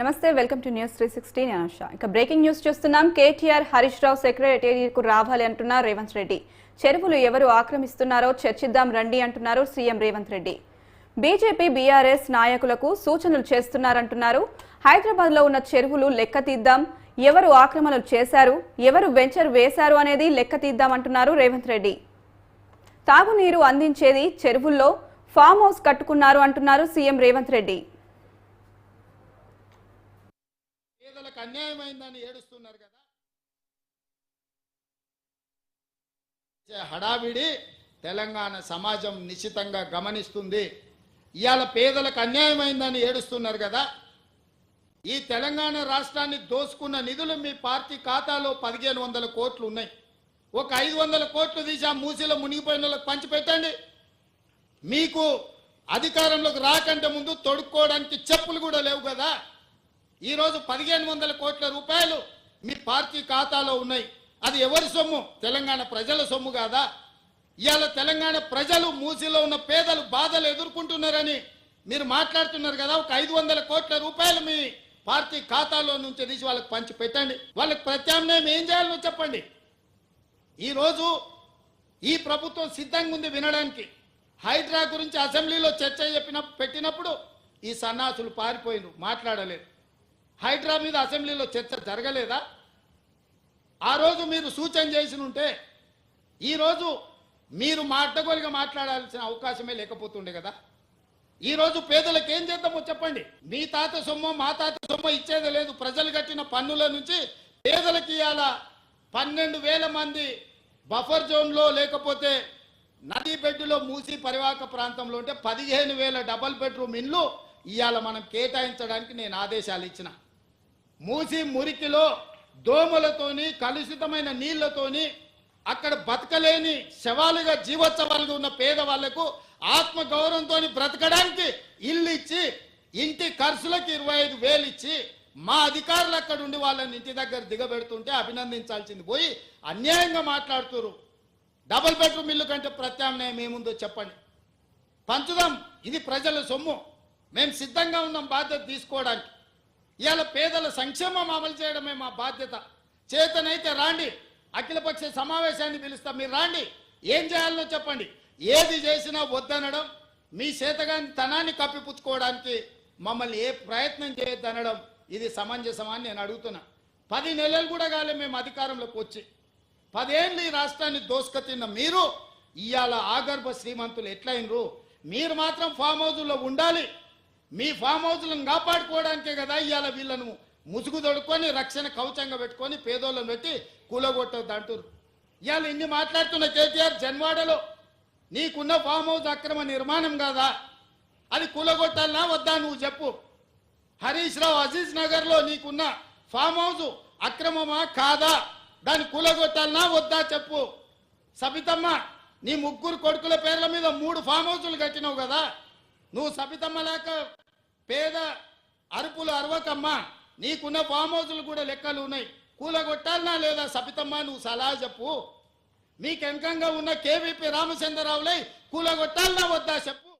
నమస్తే welcome to news 360 నేను అనుష. ఇక బ్రేకింగ్ న్యూస్ చూస్తున్నాం. కేటీఆర్ హరీష్ రావు సెక్రటేరియట్ కు రావాలి అంటున్నారు రేవంత్ రెడ్డి. చెరువులు ఎవరు ఆక్రమిస్తున్నారో చర్చిద్దాం రండి అంటున్నారు CM Revanth Reddy. BJP BRS నాయకులకు సూచనలు చేస్తున్నారంటున్నారు. హైదరాబాద్ లో ఉన్న చెరువులు లెక్క తీద్దాం, ఎవరు ఆక్రమణలు చేశారు, ఎవరు వెంచర్ వేశారు అనేది లెక్క తీద్దామంటున్నారు రేవంత్ రెడ్డి. తాగునీరు అందించేది చెరువుల్లో ఫామ్ హౌస్ కట్టుకున్నారు అంటున్నారు సీఎం రేవంత్ రెడ్డి. పేదలకు అన్యాయమైందని ఏడుస్తున్నారు కదా. హడావిడి తెలంగాణ సమాజం నిశ్చితంగా గమనిస్తుంది. ఇవాళ పేదలకు అన్యాయమైందని ఏడుస్తున్నారు కదా. ఈ తెలంగాణ రాష్ట్రాన్ని దోసుకున్న నిధులు మీ పార్టీ ఖాతాలో 1500 కోట్లు ఉన్నాయి. ఒక 500 కోట్లు తీసి ఆ మూసీలో మునిగిపోయిన వాళ్ళకి పంచిపెట్టండి. మీకు అధికారంలోకి రాకంటే ముందు తొడుక్కోవడానికి చెప్పులు కూడా లేవు కదా. ఈరోజు 1500 కోట్ల రూపాయలు మీ పార్టీ ఖాతాలో ఉన్నాయి. అది ఎవరి సొమ్ము? తెలంగాణ ప్రజల సొమ్ము కాదా? ఇవాళ తెలంగాణ ప్రజలు మూసీలో ఉన్న పేదలు బాధలు ఎదుర్కొంటున్నారని మీరు మాట్లాడుతున్నారు కదా. ఒక 500 కోట్ల రూపాయలు మీ పార్టీ ఖాతాలో నుంచి తీసి వాళ్ళకి పంచి పెట్టండి. వాళ్ళకి ప్రత్యామ్నాయం ఏం చేయాలో చెప్పండి. ఈరోజు ఈ ప్రభుత్వం సిద్ధంగా ఉంది వినడానికి. హైడ్రా గురించి అసెంబ్లీలో చర్చ పెట్టినప్పుడు ఈ సన్నాసులు పారిపోయినారు, మాట్లాడలేదు. హైడ్రా మీద అసెంబ్లీలో చర్చ జరగలేదా? ఆ రోజు మీరు సూచన చేసి ఉంటే ఈరోజు మీరు అడ్డగోలుగా మాట్లాడాల్సిన అవకాశమే లేకపోతుండే కదా. ఈరోజు పేదలకు ఏం చేద్దామో చెప్పండి. మీ తాత సొమ్ము మా తాత సొమ్ము ఇచ్చేది లేదు. ప్రజలు కట్టిన పన్నుల నుంచి పేదలకు ఇవాళ 12,000 మంది బఫర్ జోన్లో లేకపోతే నదీ బెడ్డులో మూసి పరివాహక ప్రాంతంలో ఉంటే 15,000 డబల్ బెడ్రూమ్ ఇండ్లు ఇవాళ మనం కేటాయించడానికి నేను ఆదేశాలు ఇచ్చిన. మూసి మురికిలో దోమలతోని కలుషితమైన నీళ్లతోని అక్కడ బతకలేని శవాలుగా జీవోత్సవాలుగా ఉన్న పేదవాళ్లకు ఆత్మగౌరవంతో బ్రతకడానికి ఇల్లు ఇచ్చి ఇంటి ఖర్చులకు 25,000 ఇచ్చి మా అధికారులు అక్కడ ఉండి వాళ్ళని ఇంటి దగ్గర దిగబెడుతుంటే అభినందించాల్సింది పోయి అన్యాయంగా మాట్లాడుతున్నారు. డబుల్ బెడ్రూమ్ ఇల్లు కంటే ప్రత్యామ్నాయం ఏముందో చెప్పండి. పంచుదాం, ఇది ప్రజల సొమ్ము. మేము సిద్ధంగా ఉన్నాం బాధ్యత తీసుకోవడానికి. ఇవాళ పేదల సంక్షేమం అమలు చేయడమే మా బాధ్యత. చేతనైతే రాండి, అఖిలపక్ష సమావేశాన్ని పిలుస్తాం, మీరు రాండి. ఏం చేయాలో చెప్పండి. ఏది చేసినా వద్దనడం, మీ చేతగాని తనాన్ని కప్పిపుచ్చుకోవడానికి మమ్మల్ని ఏ ప్రయత్నం చేయొద్దనడం ఇది సమంజసమని నేను అడుగుతున్నా. 10 నెలలు కూడా కాలే మేము అధికారంలోకి వచ్చి. 10 ఏళ్ళు ఈ రాష్ట్రాన్ని దోసుకతిన్న మీరు ఇవాళ ఆగర్భ శ్రీమంతులు ఎట్లయినరు? మీరు మాత్రం ఫామ్ హౌజుల్లో ఉండాలి. మీ ఫామ్ హౌజులను కాపాడుకోవడానికే కదా ఇవాళ వీళ్ళను ముసుగు తొడుక్కొని రక్షణ కవచంగా పెట్టుకొని పేదోళ్ళను పెట్టి కూలగొట్టద్దు అంటారు. ఇవాళ ఇన్ని మాట్లాడుతున్న కేటీఆర్ జన్వాడలో నీకున్న ఫామ్ హౌస్ అక్రమ నిర్మాణం కాదా? అది కూలగొట్టాలనా వద్దా నువ్వు చెప్పు. హరీష్ రావు అజీజ్ నగర్లో నీకున్న ఫామ్ హౌస్ అక్రమమా కాదా? దాన్ని కూలగొట్టాలనా వద్దా చెప్పు. సబితమ్మ, నీ 3 కొడుకుల పేర్ల మీద 3 ఫామ్ హౌసులు కట్టినావు కదా. నువ్వు సబితమ్మ లేక పేద అరుపులు అరవకమ్మా. నీకున్న ఫామ్ హౌసులు కూడా లెక్కలు ఉన్నాయి. కూలగొట్టాలనా లేదా సబితమ్మ? నువ్వు సలహా చెప్పు. మీకు వెనకంగా ఉన్న కేవీపీ రామచంద్రరావులై కూలగొట్టాలనా వద్దా చెప్పు.